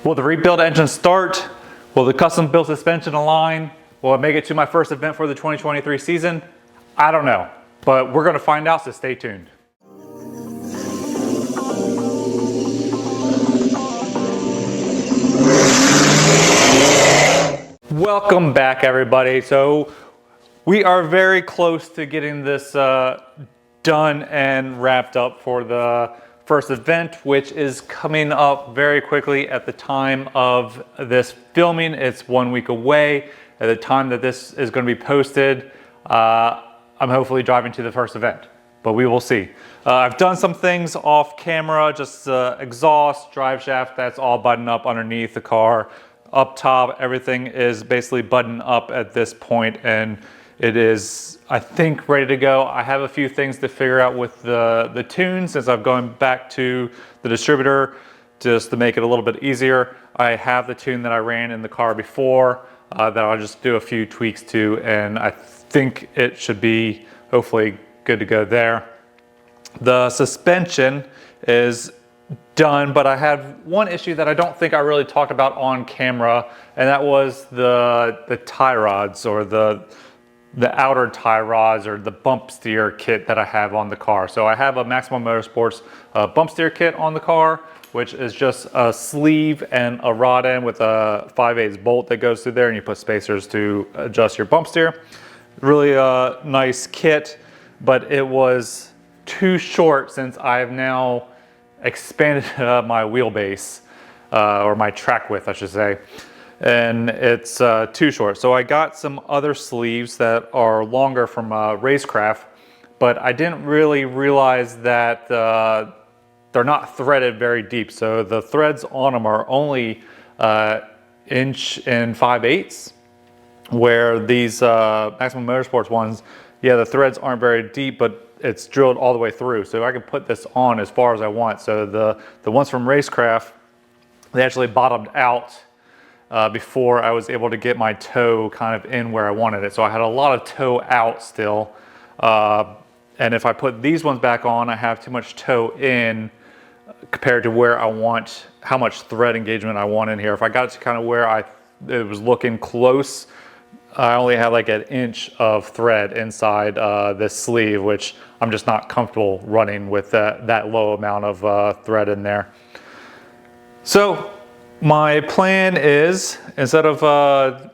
Will the rebuild engine start? Will the custom built suspension align? Will it make it to my first event for the 2023 season? I don't know, but we're gonna find out, so stay tuned. Welcome back, everybody. So we are very close to getting this done and wrapped up for the first event, which is coming up very quickly at the time of this filming. It's 1 week away. At the time that this is going to be posted, I'm hopefully driving to the first event, but we will see. I've done some things off camera, just exhaust, drive shaft, that's all buttoned up underneath the car. Up top, everything is basically buttoned up at this point, and it is, I think, ready to go. I have a few things to figure out with the tune, since I'm going back to the distributor just to make it a little bit easier. I have the tune that I ran in the car before that I'll just do a few tweaks to, and I think it should be hopefully good to go there. The suspension is done, but I had one issue that I don't think I really talked about on camera, and that was the tie rods, or the outer tie rods, or the bump steer kit that I have on the car. So I have a Maximum Motorsports bump steer kit on the car, which is just a sleeve and a rod end with a 5/8 bolt that goes through there, and you put spacers to adjust your bump steer. Really a nice kit, but it was too short since I've now expanded my wheelbase, or my track width, I should say. And it's too short. So I got some other sleeves that are longer from Racecraft, but I didn't really realize that they're not threaded very deep. So the threads on them are only 1 5/8", where these Maximum Motorsports ones, yeah, the threads aren't very deep, but it's drilled all the way through. So I can put this on as far as I want. So the ones from Racecraft, they actually bottomed out before I was able to get my toe kind of in where I wanted it. So I had a lot of toe out still. And if I put these ones back on, I have too much toe in compared to where I want, how much thread engagement I want in here. If I got it to kind of where it was looking close, I only had like 1 inch of thread inside this sleeve, which I'm just not comfortable running with that low amount of thread in there. So my plan is, instead of the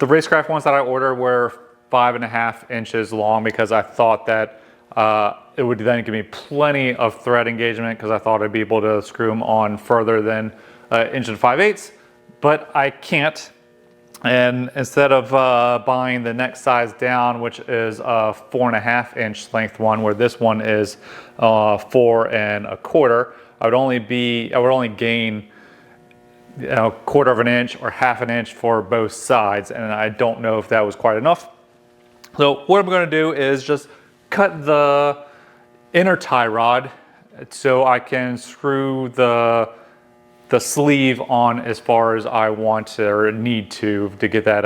Racecraft ones that I ordered were 5.5 inches long, because I thought that it would then give me plenty of thread engagement, because I thought I'd be able to screw them on further than 1 5/8", but I can't. And instead of buying the next size down, which is a 4.5 inch length one, where this one is 4 1/4, I would only gain, you know, 1/4 inch or 1/2 inch for both sides, and I don't know if that was quite enough. So what I'm going to do is just cut the inner tie rod so I can screw the sleeve on as far as I want or need to get that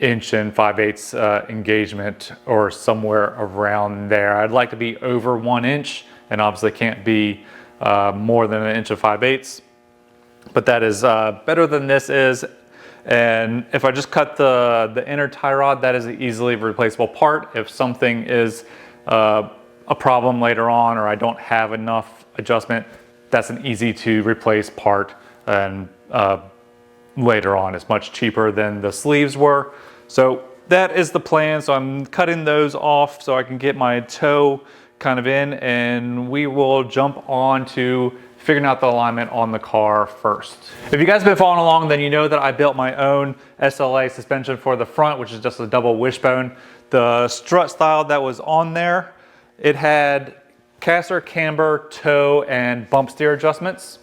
1 5/8" engagement, or somewhere around there. I'd like to be over 1 inch, and obviously can't be more than 1 5/8", but that is better than this is. And if I just cut the inner tie rod, that is an easily replaceable part. If something is a problem later on, or I don't have enough adjustment, that's an easy to replace part, and later on it's much cheaper than the sleeves were. So that is the plan. So I'm cutting those off so I can get my toe kind of in, and we will jump on to figuring out the alignment on the car first. If you guys have been following along, then you know that I built my own SLA suspension for the front, which is just a double wishbone. The strut style that was on there, it had caster, camber, toe, and bump steer adjustments.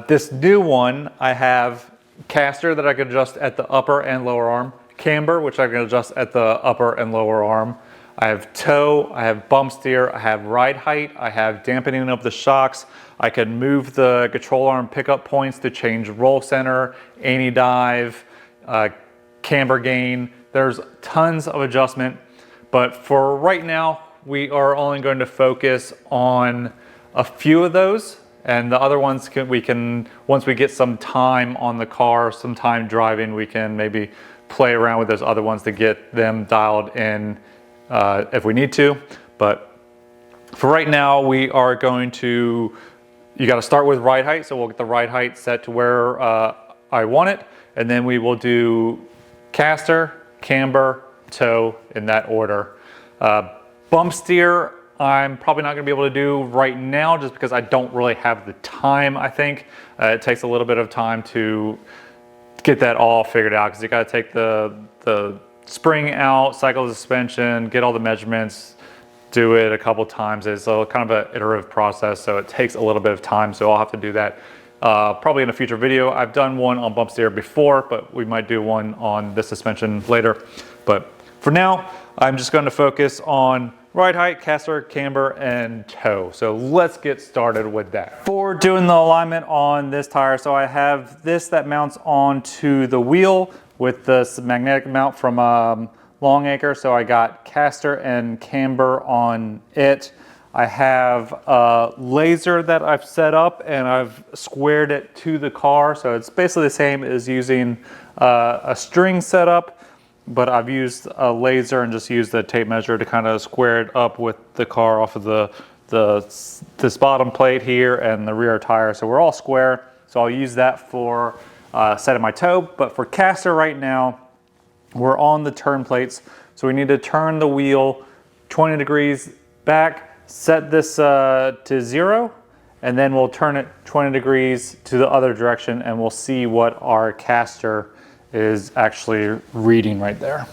This new one, I have caster that I can adjust at the upper and lower arm, camber, which I can adjust at the upper and lower arm. I have toe, I have bump steer, I have ride height, I have dampening of the shocks. I can move the control arm pickup points to change roll center, anti-dive, camber gain. There's tons of adjustment, but for right now, we are only going to focus on a few of those And the other ones we can, once we get some time on the car, some time driving, we can maybe play around with those other ones to get them dialed in if we need to. But for right now, we are going to, you got to start with ride height. So we'll get the ride height set to where I want it. And then we will do caster, camber, toe in that order. Bump steer, I'm probably not going to be able to do right now just because I don't really have the time, I think. It takes a little bit of time to get that all figured out because you got to take the spring out, cycle the suspension, get all the measurements, do it a couple times. It's a kind of an iterative process, so it takes a little bit of time, so I'll have to do that probably in a future video. I've done one on bump steer before, but we might do one on this suspension later. But for now, I'm just going to focus on ride height, caster, camber, and toe. So let's get started with that. For doing the alignment on this tire, so I have this that mounts onto the wheel with this magnetic mount from Longacre. So I got caster and camber on it. I have a laser that I've set up and I've squared it to the car. So it's basically the same as using a string setup, but I've used a laser and just used the tape measure to kind of square it up with the car off of this bottom plate here and the rear tire. So we're all square. So I'll use that for setting my toe. But for caster right now, we're on the turn plates. So we need to turn the wheel 20 degrees back, set this to 0, and then we'll turn it 20 degrees to the other direction and we'll see what our caster is actually reading right there.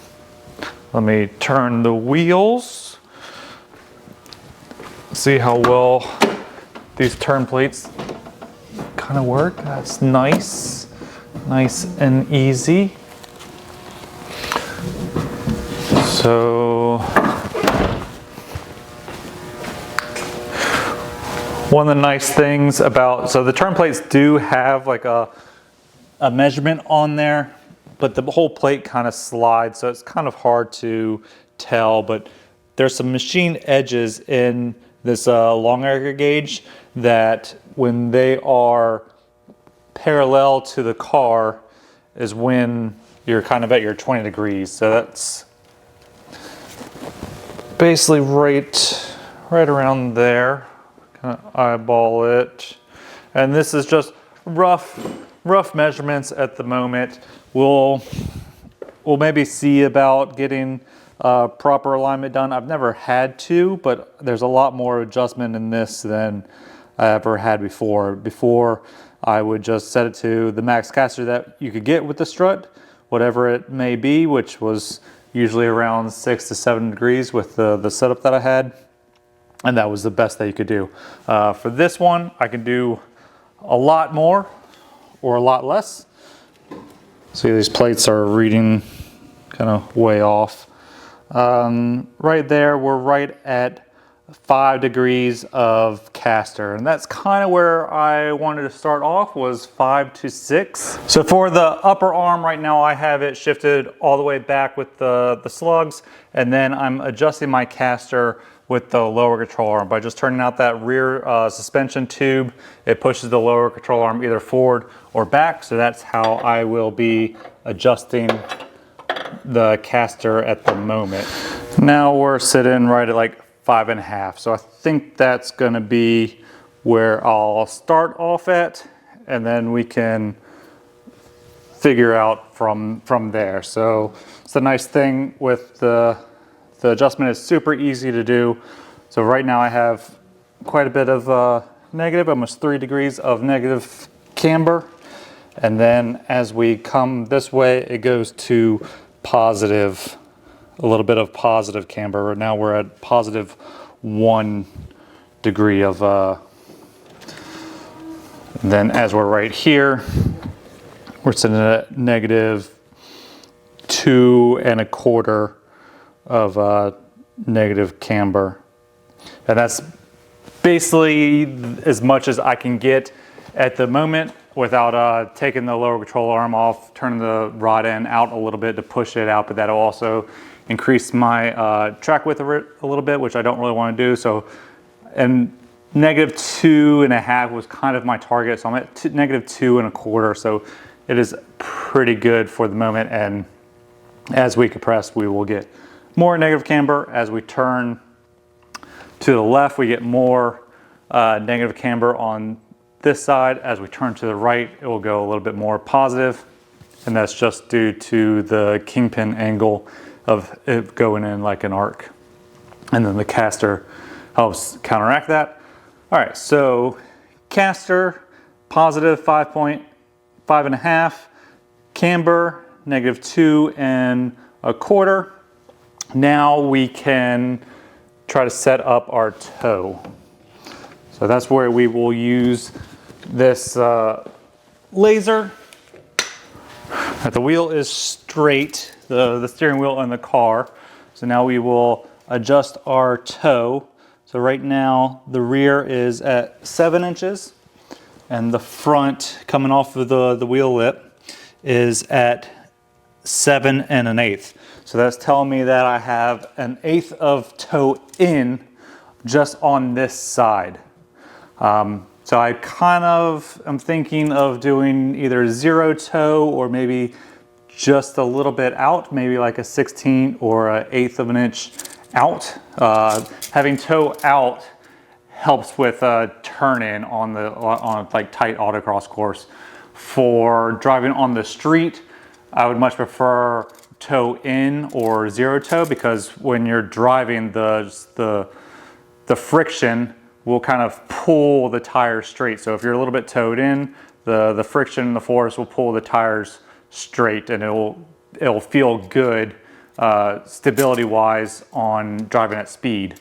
Let me turn the wheels. See how well these turn plates kind of work. That's nice, nice and easy. So one of the nice things about, so the turn plates do have like a measurement on there, but the whole plate kind of slides, so it's kind of hard to tell, but there's some machine edges in this Longacre gauge that when they are parallel to the car is when you're kind of at your 20 degrees. So that's basically right around there. Kind of eyeball it. And this is just rough measurements at the moment. We'll maybe see about getting proper alignment done. I've never had to, but there's a lot more adjustment in this than I ever had before. Before, I would just set it to the max caster that you could get with the strut, whatever it may be, which was usually around 6 to 7 degrees with the setup that I had. And that was the best that you could do. For this one, I can do a lot more or a lot less. See, these plates are reading kind of way off. Right there, we're right at 5 degrees of caster, and that's kind of where I wanted to start off, was 5 to 6. So for the upper arm right now, I have it shifted all the way back with the slugs, and then I'm adjusting my caster with the lower control arm by just turning out that rear suspension tube. It pushes the lower control arm either forward or back, so that's how I will be adjusting the caster at the moment. Now we're sitting right at like 5.5, so I think that's going to be where I'll start off at, and then we can figure out from there. So it's the nice thing with the adjustment is super easy to do. So right now I have quite a bit of negative, almost 3 degrees of negative camber. And then as we come this way, it goes to positive, a little bit of positive camber. Now we're at positive 1 degree of, then as we're right here, we're sitting at negative 2.25 of negative camber. And that's basically as much as I can get at the moment without taking the lower control arm off, turning the rod end out a little bit to push it out, but that'll also increase my track width a little bit, which I don't really want to do. So, and -2.5 was kind of my target, so I'm at -2.25, so it is pretty good for the moment, and as we compress, we will get more negative camber. As we turn to the left, we get more negative camber on this side. As we turn to the right, it will go a little bit more positive, and that's just due to the kingpin angle of it going in like an arc. And then the caster helps counteract that. All right, so caster, positive 5.5, camber, -2.25. Now we can try to set up our toe. So that's where we will use this laser. The wheel is straight, the steering wheel in the car. So now we will adjust our toe. So right now the rear is at 7 inches and the front coming off of the wheel lip is at 7 1/8. So that's telling me that I have 1/8 of toe in just on this side. So I kind of am thinking of doing either 0 toe or maybe just a little bit out, maybe like a 16 or an 1/8 of an inch out. Having toe out helps with turn-in on like tight autocross course. For driving on the street, I would much prefer toe in or 0 toe, because when you're driving, the friction will kind of pull the tires straight. So if you're a little bit toed in, the friction and the force will pull the tires straight, and it'll feel good stability wise on driving at speed.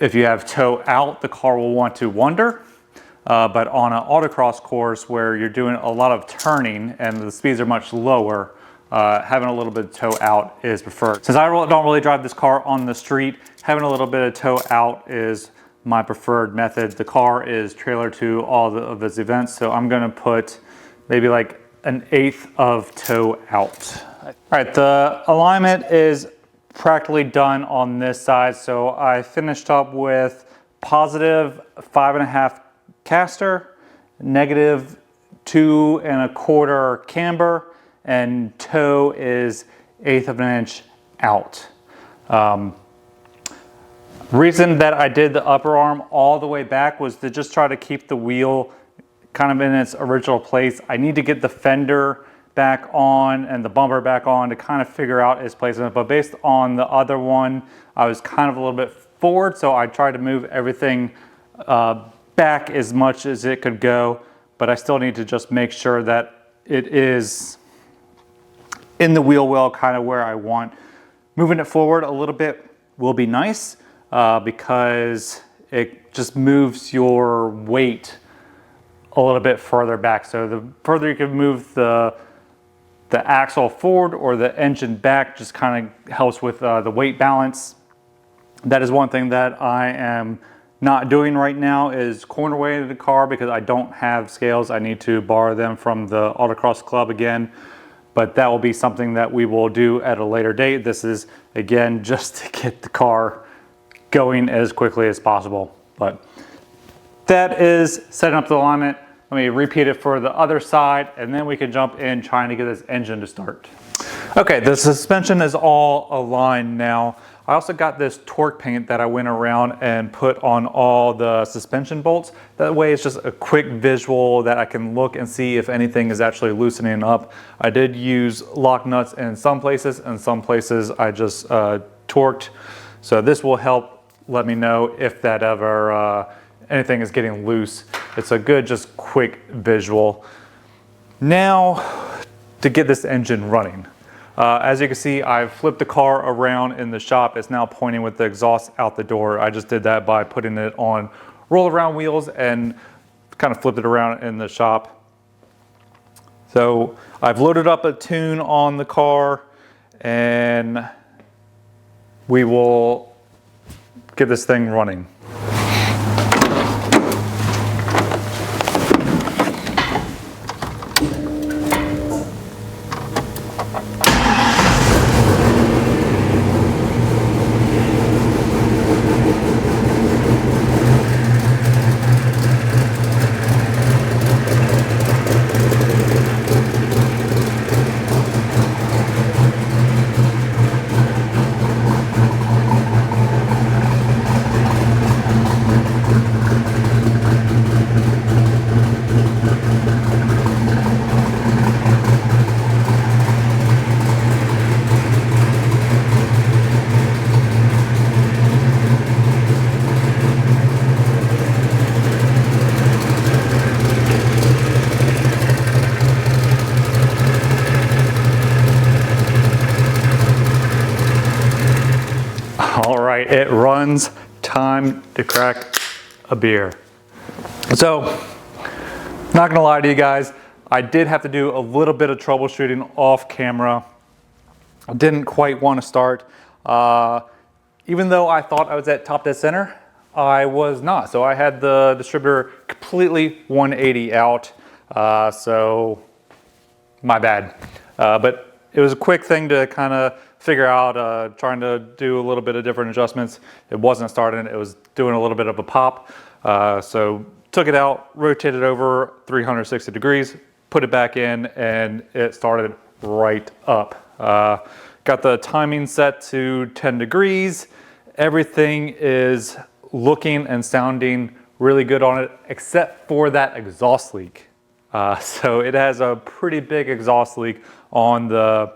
If you have toe out, the car will want to wander, but on an autocross course where you're doing a lot of turning and the speeds are much lower, having a little bit of toe out is preferred. Since I don't really drive this car on the street, having a little bit of toe out is my preferred method. The car is trailer to all of its events, so I'm gonna put maybe like 1/8 of toe out. All right, the alignment is practically done on this side. So I finished up with positive 5.5 caster, -2.25 camber, and toe is 1/8 of an inch out. Reason that I did the upper arm all the way back was to just try to keep the wheel kind of in its original place. I need to get the fender back on and the bumper back on to kind of figure out its placement, but based on the other one, I was kind of a little bit forward, so I tried to move everything back as much as it could go, but I still need to just make sure that it is in the wheel well kind of where I want. Moving it forward a little bit will be nice because it just moves your weight a little bit further back. So the further you can move the axle forward or the engine back, just kind of helps with the weight balance. That is one thing that I am not doing right now, is corner weighting the car, because I don't have scales. I need to borrow them from the Autocross Club again, but that will be something that we will do at a later date. This is, again, just to get the car going as quickly as possible. But that is setting up the alignment. Let me repeat it for the other side, and then we can jump in trying to get this engine to start. Okay, the suspension is all aligned now. I also got this torque paint that I went around and put on all the suspension bolts. That way it's just a quick visual that I can look and see if anything is actually loosening up. I did use lock nuts in some places, and some places I just torqued. So this will help let me know if that ever anything is getting loose. It's a good, just quick visual. Now to get this engine running. As you can see, I've flipped the car around in the shop. It's now pointing with the exhaust out the door. I just did that by putting it on roll around wheels and kind of flipped it around in the shop. So I've loaded up a tune on the car, and we will get this thing running. right, it runs. Time to crack a beer. So, not gonna lie to you guys, I did have to do a little bit of troubleshooting off camera. I didn't quite want to start. Even though I thought I was at top dead center, I was not. So I had the distributor completely 180 out. So my bad. But it was a quick thing to kind of figure out, trying to do a little bit of different adjustments. It wasn't starting, it was doing a little bit of a pop. So took it out, rotated over 360 degrees, put it back in, and it started right up. Got the timing set to 10 degrees. Everything is looking and sounding really good on it, except for that exhaust leak. So it has a pretty big exhaust leak on the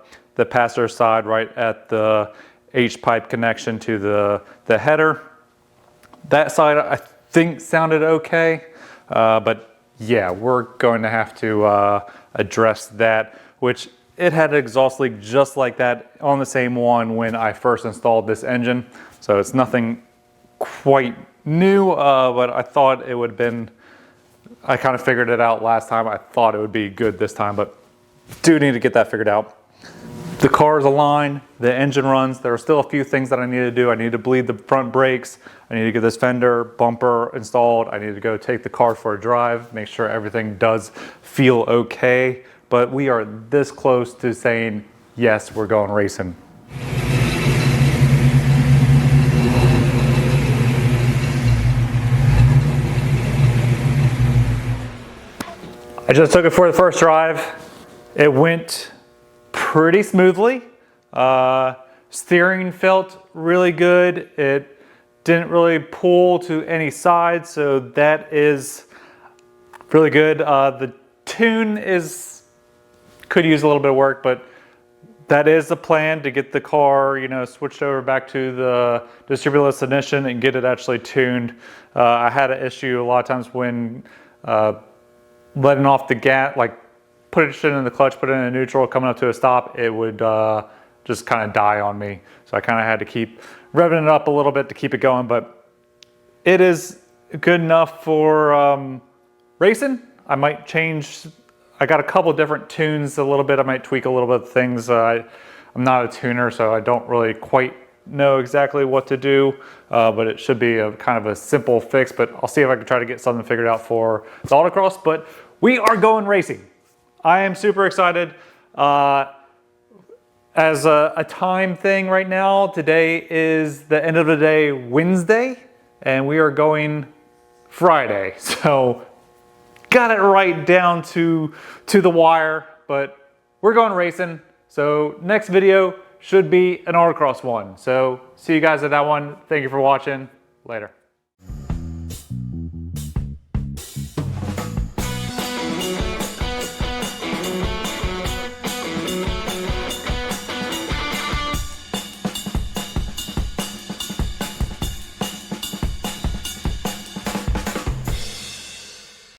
passenger side, right at the H-pipe connection to the header. That side I think sounded okay, but yeah, we're going to have to address that, which it had an exhaust leak just like that on the same one when I first installed this engine. So it's nothing quite new, but I thought it would have been, I kind of figured it out last time. I thought it would be good this time, but do need to get that figured out. The car is aligned, the engine runs. There are still a few things that I need to do. I need to bleed the front brakes. I need to get this fender bumper installed. I need to go take the car for a drive, make sure everything does feel okay. But we are this close to saying, yes, we're going racing. I just took it for the first drive. It went pretty smoothly. Steering felt really good. It didn't really pull to any side, so that is really good. The tune could use a little bit of work, but that is the plan, to get the car, you know, switched over back to the distributorless ignition and get it actually tuned. I had an issue a lot of times when letting off the gas, like put it in the clutch, put it in a neutral, coming up to a stop, it would just kind of die on me. So I kind of had to keep revving it up a little bit to keep it going, but it is good enough for racing. I might change, I got a couple different tunes a little bit. I might tweak a little bit of things. I'm not a tuner, so I don't really quite know exactly what to do, but it should be a kind of a simple fix, but I'll see if I can try to get something figured out for the Autocross. But we are going racing. I am super excited. As a time thing right now, today is the end of the day Wednesday, and we are going Friday. So got it right down to the wire, but we're going racing. So next video should be an Autocross one. So see you guys at that one. Thank you for watching. Later.